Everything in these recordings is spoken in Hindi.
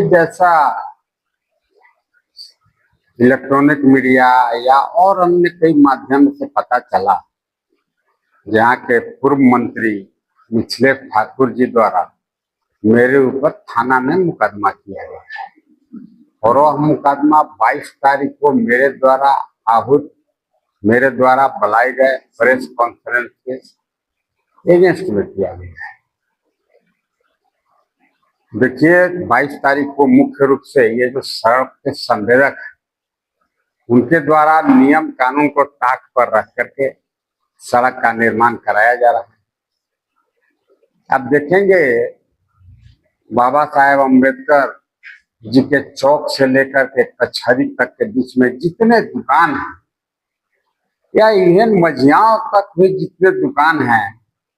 जैसा इलेक्ट्रॉनिक मीडिया या और अन्य कई माध्यम से पता चला, जहाँ के पूर्व मंत्री मिथिलेश ठाकुर जी द्वारा मेरे ऊपर थाना में मुकदमा किया गया है और वह मुकदमा 22 तारीख को मेरे द्वारा बुलाए गए प्रेस कॉन्फ्रेंस के एगेंस्ट में किया गया है। देखिए, 22 तारीख को मुख्य रूप से ये जो सड़क के संवेदक है, उनके द्वारा नियम कानून को ताक पर रख करके सड़क का निर्माण कराया जा रहा है। अब देखेंगे, बाबा साहेब अम्बेडकर जी के चौक से लेकर के कचहरी तक के बीच में जितने दुकान हैं या इन्हें मझियाओं तक भी जितने दुकान हैं,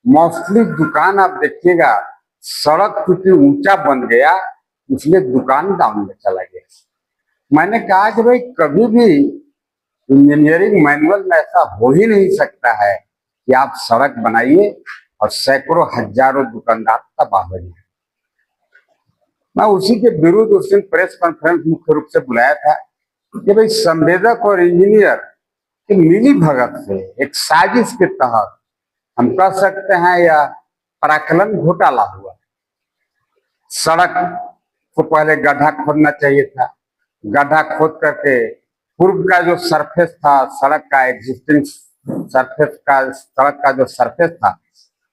मोस्टली दुकान आप देखिएगा, सड़क क्योंकि ऊंचा बन गया इसलिए दुकान डाउन में चला गया। मैंने कहा कि भाई कभी भी इंजीनियरिंग मैनुअल में ऐसा हो ही नहीं सकता है कि आप सड़क बनाइए और सैकड़ों हजारों दुकानदार तबाह हो जाए। मैं उसी के विरुद्ध उस दिन प्रेस कॉन्फ्रेंस मुख्य रूप से बुलाया था कि भाई संवेदक और इंजीनियर की मिली भगत से एक साजिश के तहत हम कह सकते हैं या पराकलन घोटाला हुआ। सड़क को पहले गड्ढा खोदना चाहिए था, गड्ढा खोद करके पूर्व का जो सरफेस था सड़क का, एग्जिस्टिंग सड़क का जो सरफेस था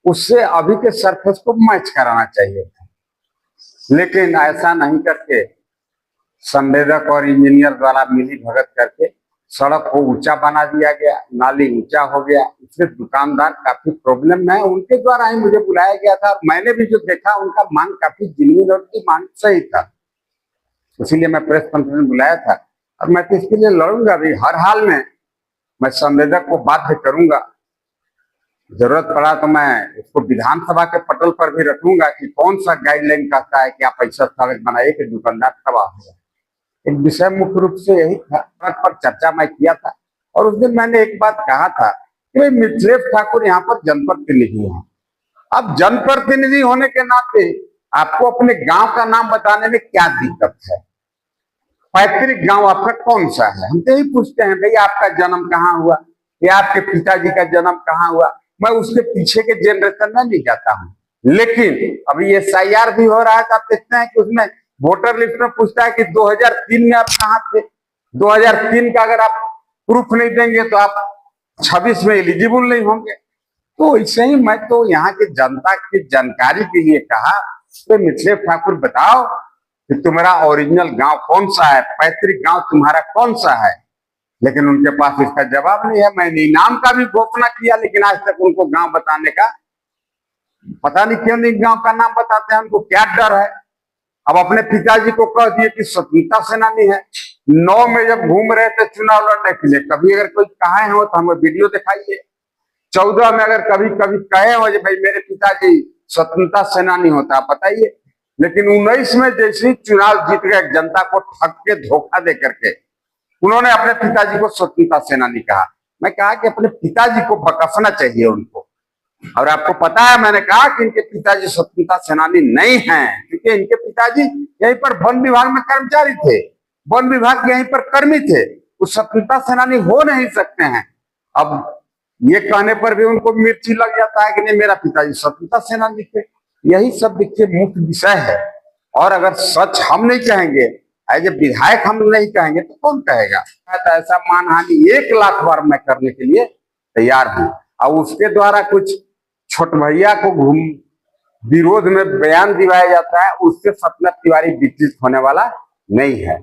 उससे अभी के सरफेस को मैच कराना चाहिए था, लेकिन ऐसा नहीं करके संवेदक और इंजीनियर द्वारा मिली भगत करके सड़क को ऊंचा बना दिया गया, नाली ऊंचा हो गया। इससे दुकानदार काफी प्रॉब्लम में है। उनके द्वारा ही मुझे बुलाया गया था और मैंने भी जो देखा उनका मांग काफी जेन्युइन और उनकी मांग सही था, इसीलिए मैं प्रेस कॉन्फ्रेंस बुलाया था। और मैं तो इसके लिए लड़ूंगा भी, हर हाल में मैं संवेदक को बाध्य करूंगा। जरूरत पड़ा तो मैं इसको विधानसभा के पटल पर भी रखूंगा कि कौन सा गाइडलाइन कहता है कि आप ऐसा सड़क बनाइए कि दुकानदार तबाह हो जाए। एक विषय मुख्य रूप से यही था, सड़क पर चर्चा मैं किया था और उस दिन मैंने एक बात कहा था कि मिथिलेश ठाकुर यहाँ पर जनप्रतिनिधि हैं। अब जनप्रतिनिधि होने के नाते आपको अपने गांव का नाम बताने में क्या दिक्कत है? पैतृक गांव आपका कौन सा है? हम तो यही पूछते हैं, भाई आपका जन्म कहाँ हुआ या आपके पिताजी का जन्म कहाँ हुआ। मैं उसके पीछे के जनरेशन में नहीं जाता हूँ, लेकिन अभी SIR भी हो रहा है तो आप देखते हैं कि उसमें वोटर लिस्ट में पूछता है कि 2003 में आप कहाँ थे। 2003 का अगर आप प्रूफ नहीं देंगे तो आप 26 में एलिजिबल नहीं होंगे। तो इससे ही मैं तो यहाँ की जनता की जानकारी के लिए कहा तो मिथिलेश ठाकुर बताओ कि तुम्हारा ओरिजिनल गांव कौन सा है, पैतृक गांव तुम्हारा कौन सा है। लेकिन उनके पास इसका जवाब नहीं है। मैंने इनाम का भी घोषणा किया, लेकिन आज तक उनको गांव बताने का पता नहीं क्यों नहीं गांव का नाम बताते हैं, उनको क्या डर है। अब अपने पिताजी को कह दिए कि स्वतंत्रता सेनानी है। 9 में जब घूम रहे थे चुनाव लड़ने के लिए, कभी अगर कोई कहे हो तो हमें वीडियो दिखाइए। 14 में अगर कभी कहे हो भाई मेरे पिताजी स्वतंत्रता सेनानी होता बताइए। लेकिन 19 में जैसे ही चुनाव जीत गए, जनता को ठग के धोखा दे करके उन्होंने अपने पिताजी को स्वतंत्रता सेनानी कहा। मैं कहा कि अपने पिताजी को बकसना चाहिए उनको। और आपको पता है, मैंने कहा कि इनके पिताजी स्वतंत्रता सेनानी नहीं हैं, क्योंकि इनके पिताजी यहीं पर वन विभाग में कर्मचारी थे, वन विभाग यहीं पर कर्मी थे। वो स्वतंत्रता सेनानी हो नहीं सकते हैं। अब ये कहने पर भी उनको मिर्ची लग जाता है कि नहीं मेरा पिताजी स्वतंत्रता सेनानी थे। यही सब देखिए मुख्य विषय है। और अगर सच हम नहीं कहेंगे, एज ए विधायक हम नहीं कहेंगे तो कौन कहेगा? तो ऐसा मानहानि 1 लाख बार मैं करने के लिए तैयार हूं। और उसके द्वारा कुछ छोट भैया को विरोध में बयान दिलाया जाता है, उससे सपना तिवारी विचलित होने वाला नहीं है।